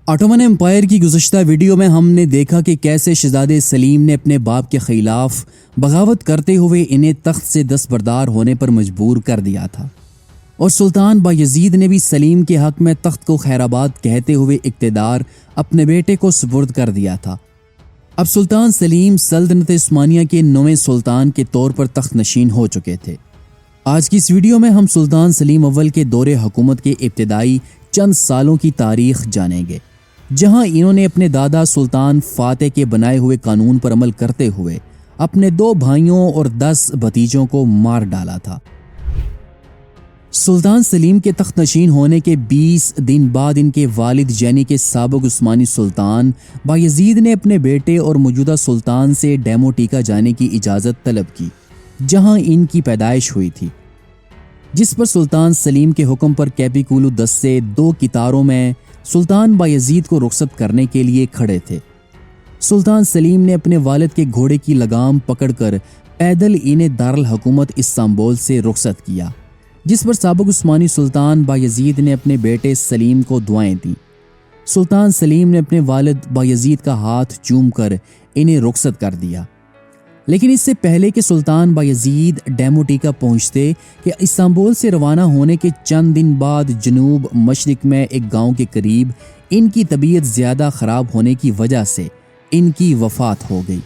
Ottoman umpire کی گزشتہ video میں ہم نے دیکھا کہ کیسے شہزادے سلیم نے اپنے باپ کے خلاف بغاوت کرتے ہوئے انہیں تخت سے دستبردار ہونے پر مجبور کر دیا تھا، اور سلطان بایزید نے بھی سلیم کے حق میں تخت کو خیرآباد کہتے ہوئے اقتدار اپنے بیٹے کو سپرد کر دیا تھا۔ اب سلطان سلیم سلطنت عثمانیہ کے 9ویں سلطان کے طور پر تخت نشین ہو چکے تھے۔ آج کی اس ویڈیو میں ہم سلطان سلیم اول کے دور حکومت کے ابتدائی چند سالوں کی تاریخ جانیں گے، جہاں انہوں نے اپنے دادا سلطان فاتح کے بنائے ہوئے قانون پر عمل کرتے ہوئے اپنے 2 بھائیوں اور 10 بھتیجوں کو مار ڈالا تھا۔ سلطان سلیم کے تخت نشین ہونے کے 20 دن بعد ان کے والد یعنی کہ سابق عثمانی سلطان بایزید نے اپنے بیٹے اور موجودہ سلطان سے ڈیموٹیکا جانے کی اجازت طلب کی، جہاں ان کی پیدائش ہوئی تھی، جس پر سلطان سلیم کے حکم پر کیپیکولو 10 سے 2 قطاروں میں سلطان بایزید کو رخصت کرنے کے لیے کھڑے تھے۔ سلطان سلیم نے اپنے والد کے گھوڑے کی لگام پکڑ کر پیدل انہیں دارالحکومت استنبول سے رخصت کیا، جس پر سابق عثمانی سلطان بایزید نے اپنے بیٹے سلیم کو دعائیں دیں۔ سلطان سلیم نے اپنے والد بایزید کا ہاتھ چوم کر انہیں رخصت کر دیا، لیکن اس سے پہلے کہ سلطان بایزید ڈیموٹیکا پہنچتے کہ استنبول سے روانہ ہونے کے چند دن بعد جنوب مشرق میں ایک گاؤں کے قریب ان کی طبیعت زیادہ خراب ہونے کی وجہ سے ان کی وفات ہو گئی۔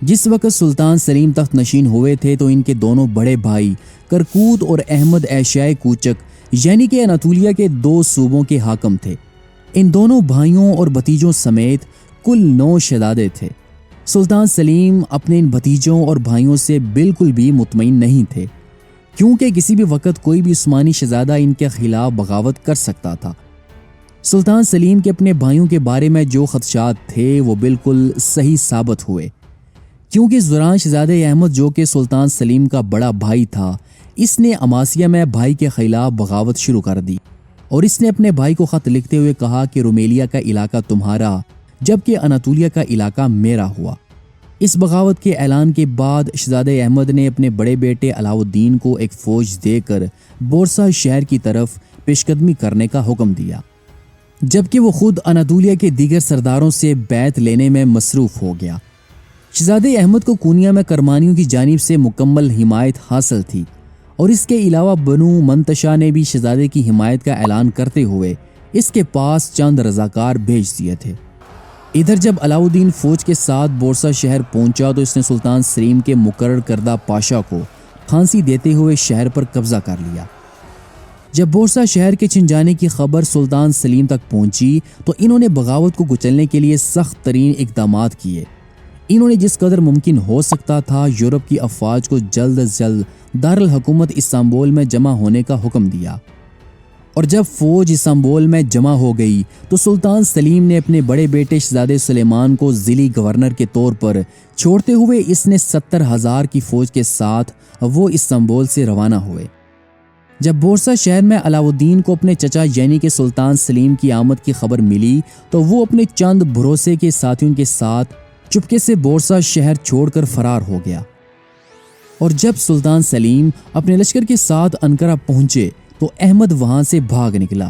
جس وقت سلطان سلیم تخت نشین ہوئے تھے تو ان کے دونوں بڑے بھائی کرکوت اور احمد ایشیائے کوچک یعنی کہ اناطولیہ کے 2 صوبوں کے حاکم تھے۔ ان دونوں بھائیوں اور بھتیجوں سمیت کل 9 شہزادے تھے۔ سلطان سلیم اپنے ان بھتیجوں اور بھائیوں سے بالکل بھی مطمئن نہیں تھے، کیونکہ کسی بھی وقت کوئی بھی عثمانی شہزادہ ان کے خلاف بغاوت کر سکتا تھا۔ سلطان سلیم کے اپنے بھائیوں کے بارے میں جو خدشات تھے وہ بالکل صحیح ثابت ہوئے، کیونکہ اس دوران شہزادہ احمد جو کہ سلطان سلیم کا بڑا بھائی تھا، اس نے اماسیہ میں بھائی کے خلاف بغاوت شروع کر دی، اور اس نے اپنے بھائی کو خط لکھتے ہوئے کہا کہ رومیلیا کا علاقہ تمہارا جبکہ اناطولیہ کا علاقہ میرا ہوا۔ اس بغاوت کے اعلان کے بعد شہزادہ احمد نے اپنے بڑے بیٹے علاؤ الدین کو ایک فوج دے کر بورسا شہر کی طرف پیش قدمی کرنے کا حکم دیا، جبکہ وہ خود اناطولیہ کے دیگر سرداروں سے بیعت لینے میں مصروف ہو گیا۔ شہزادہ احمد کو کونیا میں کرمانیوں کی جانب سے مکمل حمایت حاصل تھی، اور اس کے علاوہ بنو منتشا نے بھی شہزادے کی حمایت کا اعلان کرتے ہوئے اس کے پاس چند رضاکار بھیج دیے تھے۔ ادھر جب علاؤ الدین فوج کے ساتھ بورسا شہر پہنچا تو اس نے سلطان سلیم کے مقرر کردہ پاشا کو پھانسی دیتے ہوئے شہر پر قبضہ کر لیا۔ جب بورسا شہر کے چھن جانے کی خبر سلطان سلیم تک پہنچی تو انہوں نے بغاوت کو کچلنے کے لیے سخت ترین اقدامات کیے۔ انہوں نے جس قدر ممکن ہو سکتا تھا یورپ کی افواج کو جلد از جلد دارالحکومت استنبول میں جمع ہونے کا حکم دیا، اور جب فوج استنبول میں جمع ہو گئی تو سلطان سلیم نے اپنے بڑے بیٹے شہزادے سلیمان کو ضلعی گورنر کے طور پر چھوڑتے ہوئے اس نے 70,000 کی فوج کے ساتھ وہ استنبول سے روانہ ہوئے۔ جب بورسا شہر میں علاؤ الدین کو اپنے چچا یعنی کہ سلطان سلیم کی آمد کی خبر ملی تو وہ اپنے چند بھروسے کے ساتھیوں کے ساتھ چپکے سے بورسا شہر چھوڑ کر فرار ہو گیا، اور جب سلطان سلیم اپنے لشکر کے ساتھ انقرہ پہنچے تو احمد وہاں سے بھاگ نکلا،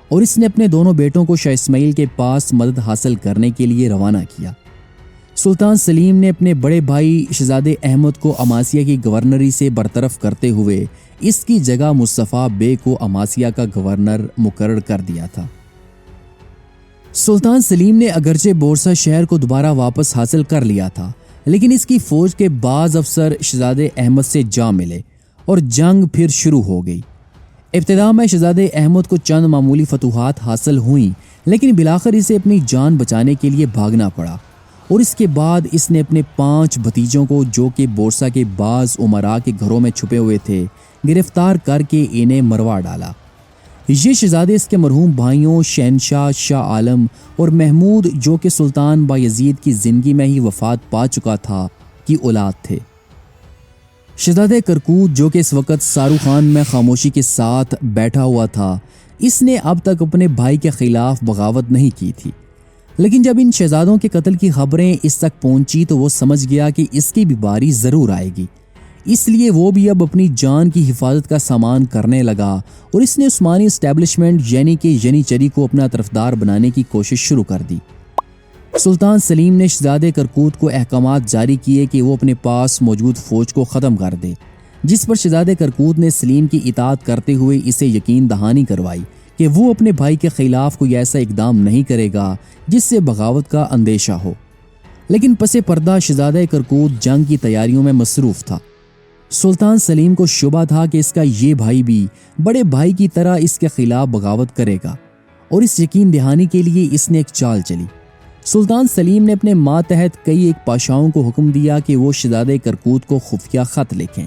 اور اس نے اپنے دونوں بیٹوں کو شاہ اسماعیل کے پاس مدد حاصل کرنے کے لیے روانہ کیا۔ سلطان سلیم نے اپنے بڑے بھائی شہزادے احمد کو اماسیہ کی گورنری سے برطرف کرتے ہوئے اس کی جگہ مصطفیٰ بے کو اماسیہ کا گورنر مقرر کر دیا تھا۔ سلطان سلیم نے اگرچہ بورسا شہر کو دوبارہ واپس حاصل کر لیا تھا، لیکن اس کی فوج کے بعض افسر شہزادے احمد سے جا ملے اور جنگ پھر شروع ہو گئی۔ ابتدا میں شہزادے احمد کو چند معمولی فتوحات حاصل ہوئیں، لیکن بالآخر اسے اپنی جان بچانے کے لیے بھاگنا پڑا، اور اس کے بعد اس نے اپنے 5 بھتیجوں کو جو کہ بورسا کے بعض امراء کے گھروں میں چھپے ہوئے تھے گرفتار کر کے انہیں مروا ڈالا۔ یہ شہزادے اس کے مرحوم بھائیوں شہنشاہ شاہ عالم اور محمود جو کہ سلطان بایزید کی زندگی میں ہی وفات پا چکا تھا کی اولاد تھے۔ شہزادہ کرکوت جو کہ اس وقت سارو خان میں خاموشی کے ساتھ بیٹھا ہوا تھا، اس نے اب تک اپنے بھائی کے خلاف بغاوت نہیں کی تھی، لیکن جب ان شہزادوں کے قتل کی خبریں اس تک پہنچی تو وہ سمجھ گیا کہ اس کی بھی باری ضرور آئے گی، اس لیے وہ بھی اب اپنی جان کی حفاظت کا سامان کرنے لگا اور اس نے عثمانی اسٹیبلشمنٹ یعنی کہ ینیچری کو اپنا طرفدار بنانے کی کوشش شروع کر دی۔ سلطان سلیم نے شہزادے کرکوت کو احکامات جاری کیے کہ وہ اپنے پاس موجود فوج کو ختم کر دے، جس پر شہزادے کرکوت نے سلیم کی اطاعت کرتے ہوئے اسے یقین دہانی کروائی کہ وہ اپنے بھائی کے خلاف کوئی ایسا اقدام نہیں کرے گا جس سے بغاوت کا اندیشہ ہو۔ لیکن پس پردہ شہزادہ کرکوت جنگ کی تیاریوں میں مصروف تھا۔ سلطان سلیم کو شبہ تھا کہ اس کا یہ بھائی بھی بڑے بھائی کی طرح اس کے خلاف بغاوت کرے گا، اور اس یقین دہانی کے لیے اس نے ایک چال چلی۔ سلطان سلیم نے اپنے ماتحت کئی ایک پاشاؤں کو حکم دیا کہ وہ شہزادہ کرکوت کو خفیہ خط لکھیں،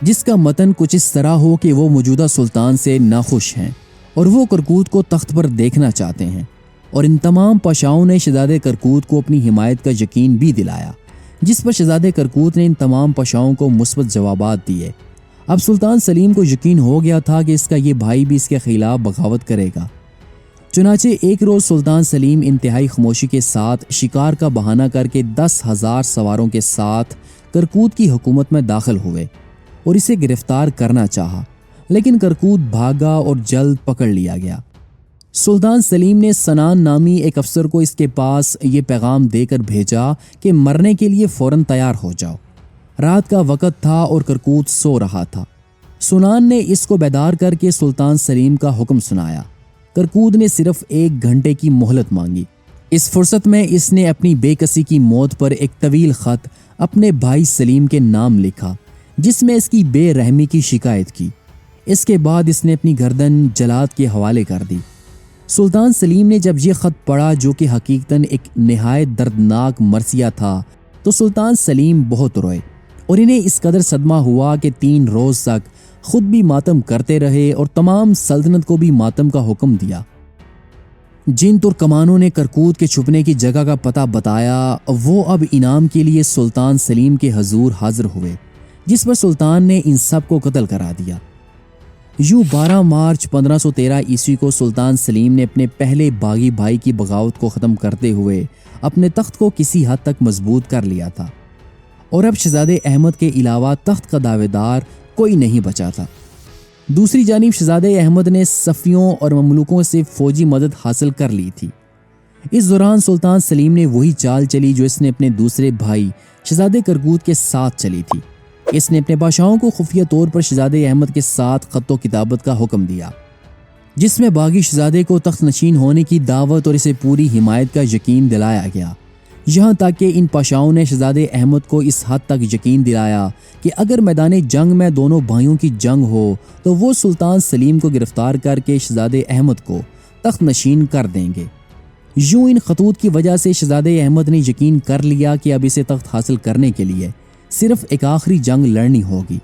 جس کا متن کچھ اس طرح ہو کہ وہ موجودہ سلطان سے ناخوش ہیں اور وہ کرکوت کو تخت پر دیکھنا چاہتے ہیں، اور ان تمام پاشاؤں نے شہزادہ کرکوت کو اپنی حمایت کا یقین بھی دلایا، جس پر شہزادہ کرکوت نے ان تمام پاشاؤں کو مثبت جوابات دیے۔ اب سلطان سلیم کو یقین ہو گیا تھا کہ اس کا یہ بھائی بھی اس کے خلاف بغاوت کرے گا۔ چنانچہ ایک روز سلطان سلیم انتہائی خاموشی کے ساتھ شکار کا بہانہ کر کے 10,000 سواروں کے ساتھ کرکوت کی حکومت میں داخل ہوئے اور اسے گرفتار کرنا چاہا، لیکن کرکوت بھاگا اور جلد پکڑ لیا گیا۔ سلطان سلیم نے سنان نامی ایک افسر کو اس کے پاس یہ پیغام دے کر بھیجا کہ مرنے کے لیے فوراً تیار ہو جاؤ۔ رات کا وقت تھا اور کرکوت سو رہا تھا۔ سنان نے اس کو بیدار کر کے سلطان سلیم کا حکم سنایا۔ کرکوت نے صرف 1 گھنٹے کی مہلت مانگی۔ اس فرصت میں اس نے اپنی بے کسی کی موت پر ایک طویل خط اپنے بھائی سلیم کے نام لکھا، جس میں اس کی بے رحمی کی شکایت کی۔ اس کے بعد اس نے اپنی گردن جلاد کے حوالے کر دی۔ سلطان سلیم نے جب یہ خط پڑھا، جو کہ حقیقتاً ایک نہایت دردناک مرثیہ تھا، تو سلطان سلیم بہت روئے اور انہیں اس قدر صدمہ ہوا کہ 3 روز تک خود بھی ماتم کرتے رہے اور تمام سلطنت کو بھی ماتم کا حکم دیا۔ جن ترکمانوں نے کرکوت کے چھپنے کی جگہ کا پتہ بتایا، وہ اب انعام کے لیے سلطان سلیم کے حضور حاضر ہوئے، جس پر سلطان نے ان سب کو قتل کرا دیا۔ یوں 12 مارچ 1513 عیسوی کو سلطان سلیم نے اپنے پہلے باغی بھائی کی بغاوت کو ختم کرتے ہوئے اپنے تخت کو کسی حد تک مضبوط کر لیا تھا، اور اب شہزادے احمد کے علاوہ تخت کا دعویدار کوئی نہیں بچا تھا۔ دوسری جانب شہزادے احمد نے صفیوں اور مملوکوں سے فوجی مدد حاصل کر لی تھی۔ اس دوران سلطان سلیم نے وہی چال چلی جو اس نے اپنے دوسرے بھائی شہزادے کرکوت کے ساتھ چلی تھی۔ اس نے اپنے بادشاہوں کو خفیہ طور پر شہزادے احمد کے ساتھ خط و کتابت کا حکم دیا، جس میں باغی شہزادے کو تخت نشین ہونے کی دعوت اور اسے پوری حمایت کا یقین دلایا گیا، یہاں تک کہ ان پاشاؤں نے شہزادے احمد کو اس حد تک یقین دلایا کہ اگر میدان جنگ میں دونوں بھائیوں کی جنگ ہو تو وہ سلطان سلیم کو گرفتار کر کے شہزادے احمد کو تخت نشین کر دیں گے۔ یوں ان خطوط کی وجہ سے شہزادے احمد نے یقین کر لیا کہ اب اسے تخت حاصل کرنے کے لیے صرف ایک آخری جنگ لڑنی ہوگی۔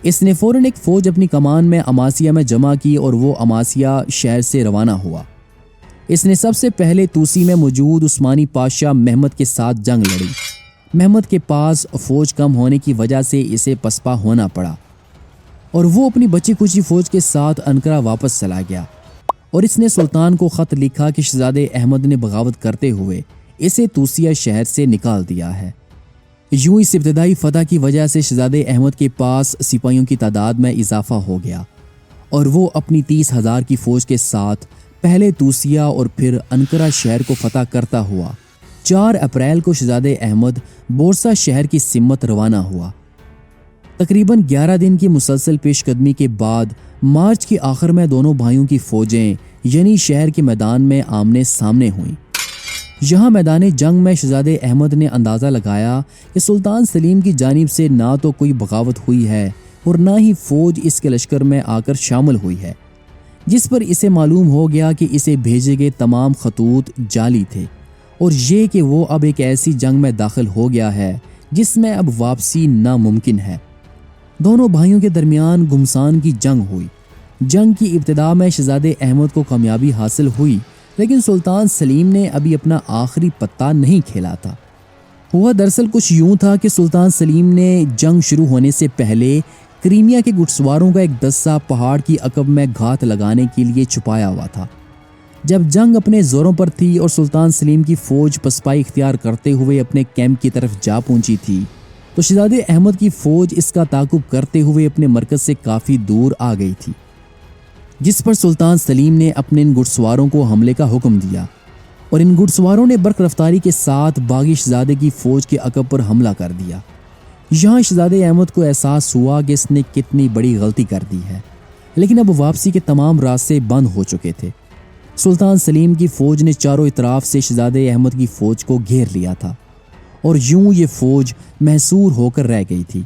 اس نے فوراً ایک فوج اپنی کمان میں اماسیہ میں جمع کی اور وہ اماسیہ شہر سے روانہ ہوا۔ اس نے سب سے پہلے توسی میں موجود عثمانی پادشاہ محمد کے ساتھ جنگ لڑی۔ محمد کے پاس فوج کم ہونے کی وجہ سے اسے پسپا ہونا پڑا اور وہ اپنی بچی کچی فوج کے ساتھ انقرہ واپس چلا گیا، اور اس نے سلطان کو خط لکھا کہ شہزادے احمد نے بغاوت کرتے ہوئے اسے توسیہ شہر سے نکال دیا ہے۔ یوں اس ابتدائی فتح کی وجہ سے شہزادے احمد کے پاس سپاہیوں کی تعداد میں اضافہ ہو گیا، اور وہ اپنی 30,000 کی فوج کے ساتھ پہلے توسیہ اور پھر انقرہ شہر کو فتح کرتا ہوا 4 اپریل کو شہزادے احمد بورسا شہر کی سمت روانہ ہوا۔ تقریباً 11 دن کی مسلسل پیش قدمی کے بعد مارچ کے آخر میں دونوں بھائیوں کی فوجیں یعنی شہر کے میدان میں آمنے سامنے ہوئیں۔ یہاں میدان جنگ میں شہزادے احمد نے اندازہ لگایا کہ سلطان سلیم کی جانب سے نہ تو کوئی بغاوت ہوئی ہے اور نہ ہی فوج اس کے لشکر میں آ کر شامل ہوئی ہے، جس پر اسے معلوم ہو گیا کہ اسے بھیجے گئے تمام خطوط جعلی تھے، اور یہ کہ وہ اب ایک ایسی جنگ میں داخل ہو گیا ہے جس میں اب واپسی ناممکن ہے۔ دونوں بھائیوں کے درمیان گھمسان کی جنگ ہوئی۔ جنگ کی ابتدا میں شہزادے احمد کو کامیابی حاصل ہوئی، لیکن سلطان سلیم نے ابھی اپنا آخری پتہ نہیں کھیلا تھا۔ ہوا دراصل کچھ یوں تھا کہ سلطان سلیم نے جنگ شروع ہونے سے پہلے کریمیا کے گھڑ سواروں کا ایک دستہ پہاڑ کی عقب میں گھات لگانے کے لیے چھپایا ہوا تھا۔ جب جنگ اپنے زوروں پر تھی اور سلطان سلیم کی فوج پسپائی اختیار کرتے ہوئے اپنے کیمپ کی طرف جا پہنچی تھی، تو شہزادے احمد کی فوج اس کا تعاقب کرتے ہوئے اپنے مرکز سے کافی دور آ گئی تھی، جس پر سلطان سلیم نے اپنے ان گھڑسواروں کو حملے کا حکم دیا اور ان گھڑسواروں نے برق رفتاری کے ساتھ باغی شہزادے کی فوج کے عقب پر حملہ کر دیا۔ یہاں شہزادے احمد کو احساس ہوا کہ اس نے کتنی بڑی غلطی کر دی ہے، لیکن اب واپسی کے تمام راستے بند ہو چکے تھے۔ سلطان سلیم کی فوج نے چاروں اطراف سے شہزادے احمد کی فوج کو گھیر لیا تھا اور یوں یہ فوج محصور ہو کر رہ گئی تھی۔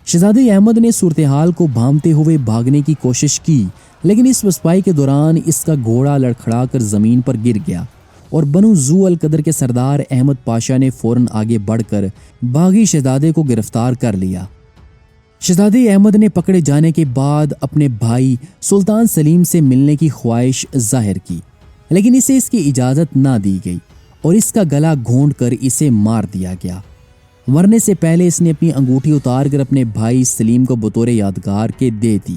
شہزادے احمد نے صورتحال کو بھانپتے ہوئے بھاگنے کی کوشش کی، لیکن اس پسپائی کے دوران اس کا گھوڑا لڑکھڑا کر زمین پر گر گیا اور بنو ذو القدر کے سردار احمد پاشا نے فوراً آگے بڑھ کر باغی شہزادے کو گرفتار کر لیا۔ شہزادے احمد نے پکڑے جانے کے بعد اپنے بھائی سلطان سلیم سے ملنے کی خواہش ظاہر کی، لیکن اسے اس کی اجازت نہ دی گئی اور اس کا گلا گھونٹ کر اسے مار دیا گیا۔ مرنے سے پہلے اس نے اپنی انگوٹھی اتار کر اپنے بھائی سلیم کو بطور یادگار کے دے دی،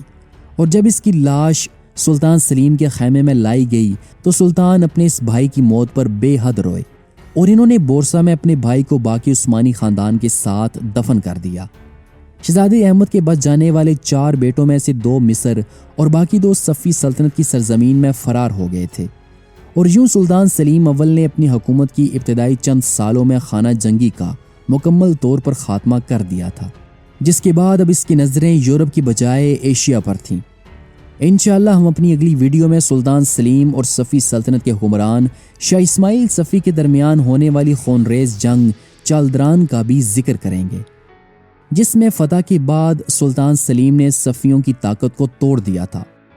اور جب اس کی لاش سلطان سلیم کے خیمے میں لائی گئی تو سلطان اپنے اس بھائی کی موت پر بے حد روئے اور انہوں نے بورسا میں اپنے بھائی کو باقی عثمانی خاندان کے ساتھ دفن کر دیا۔ شہزادے احمد کے بچ جانے والے 4 بیٹوں میں سے 2 مصر اور باقی 2 صفوی سلطنت کی سرزمین میں فرار ہو گئے تھے، اور یوں سلطان سلیم اول نے اپنی حکومت کی ابتدائی چند سالوں میں خانہ جنگی کا مکمل طور پر خاتمہ کر دیا تھا، جس کے بعد اب اس کی نظریں یورپ کی بجائے ایشیا پر تھیں۔ انشاءاللہ ہم اپنی اگلی ویڈیو میں سلطان سلیم اور صفوی سلطنت کے حکمران شاہ اسماعیل صفوی کے درمیان ہونے والی خونریز جنگ چالدران کا بھی ذکر کریں گے، جس میں فتح کے بعد سلطان سلیم نے صفویوں کی طاقت کو توڑ دیا تھا